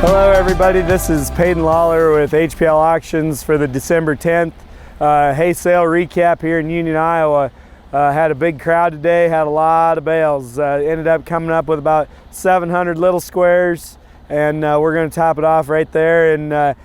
Hello everybody, this is Peyton Lawler with HPL Auctions for the December 10th hay sale recap here in Union, Iowa. Had a big crowd today, had a lot of bales. Ended up coming up with about 700 little squares, and we're going to top it off right there. And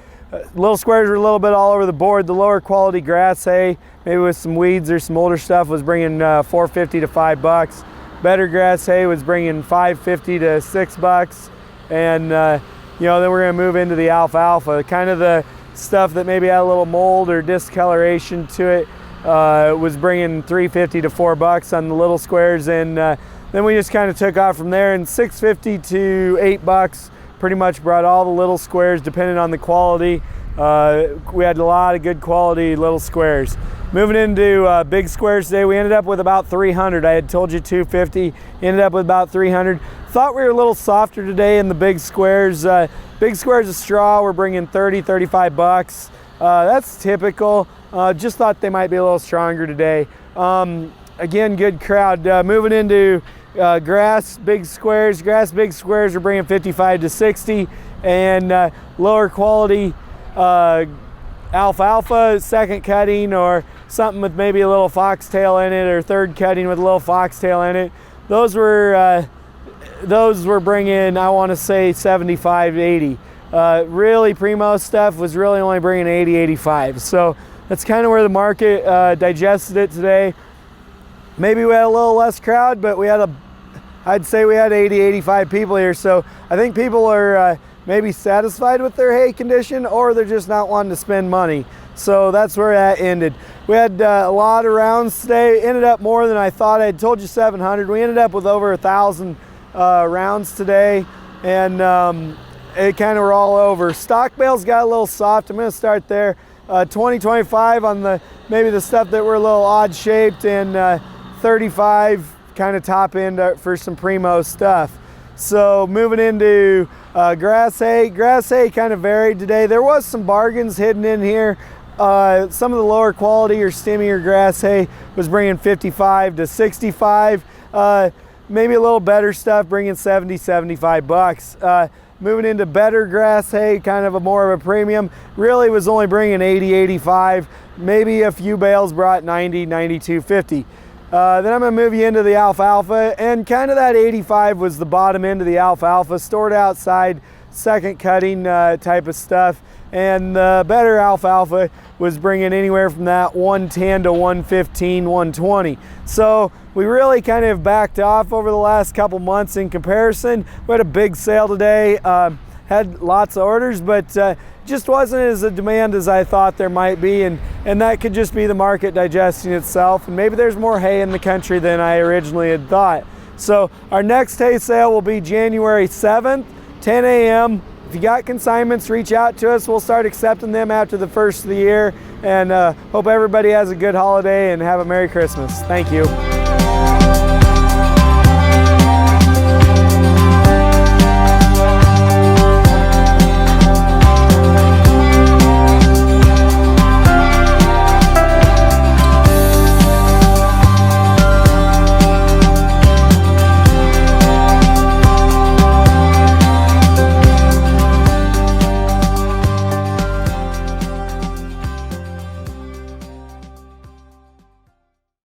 little squares were a little bit all over the board. The lower quality grass hay, maybe with some weeds or some older stuff, was bringing $4.50 to $5. Better grass hay was bringing $5.50 to $6. And you know, then we're going to move into the alfalfa, kind of the stuff that maybe had a little mold or discoloration to it. Was bringing $3.50 to $4 on the little squares, and then we just kind of took off from there. And $6.50 to $8 pretty much brought all the little squares, depending on the quality. We had a lot of good quality little squares. Moving into big squares today, we ended up with about 300. I had told you 250, ended up with about 300. Thought we were a little softer today in the big squares. Big squares of straw we're bringing $30, $35. That's typical. Just thought they might be a little stronger today. Again, good crowd. Moving into grass big squares. Grass big squares are bringing $55 to $60, and lower quality alfalfa, second cutting, or something with maybe a little foxtail in it, or third cutting with a little foxtail in it. Those were bringing, I want to say, 75 to 80. Really primo stuff was really only bringing 80, 85. So that's kind of where the market digested it today. Maybe we had a little less crowd, but we had I'd say we had 80, 85 people here. So I think people are maybe satisfied with their hay condition, or they're just not wanting to spend money. So that's where that ended. We had a lot of rounds today. Ended up more than I thought. I had told you 700. We ended up with over 1,000 rounds today, and it kind of were all over. Stock bales got a little soft. I'm going to start there. 20-25 on maybe the stuff that were a little odd shaped, and 35 kind of top end for some primo stuff. So moving into grass hay. Grass hay kind of varied today. There was some bargains hidden in here. Some of the lower quality or stemmier grass hay was bringing $55 to $65. Maybe a little better stuff bringing $70, $75. Moving into better grass hay, kind of more of a premium, really was only bringing $80, $85. Maybe a few bales brought $90, $92.50. Then I'm going to move you into the alfalfa, and kind of that 85 was the bottom end of the alfalfa, stored outside, second cutting type of stuff. And the better alfalfa was bringing anywhere from that 110 to 115, 120. So we really kind of backed off over the last couple months in comparison. We had a big sale today, had lots of orders, but just wasn't as a demand as I thought there might be, and that could just be the market digesting itself, and maybe there's more hay in the country than I originally had thought. So our next hay sale will be January 7th, 10 a.m. If you got consignments, reach out to us. We'll start accepting them after the first of the year, and hope everybody has a good holiday and have a Merry Christmas. Thank you.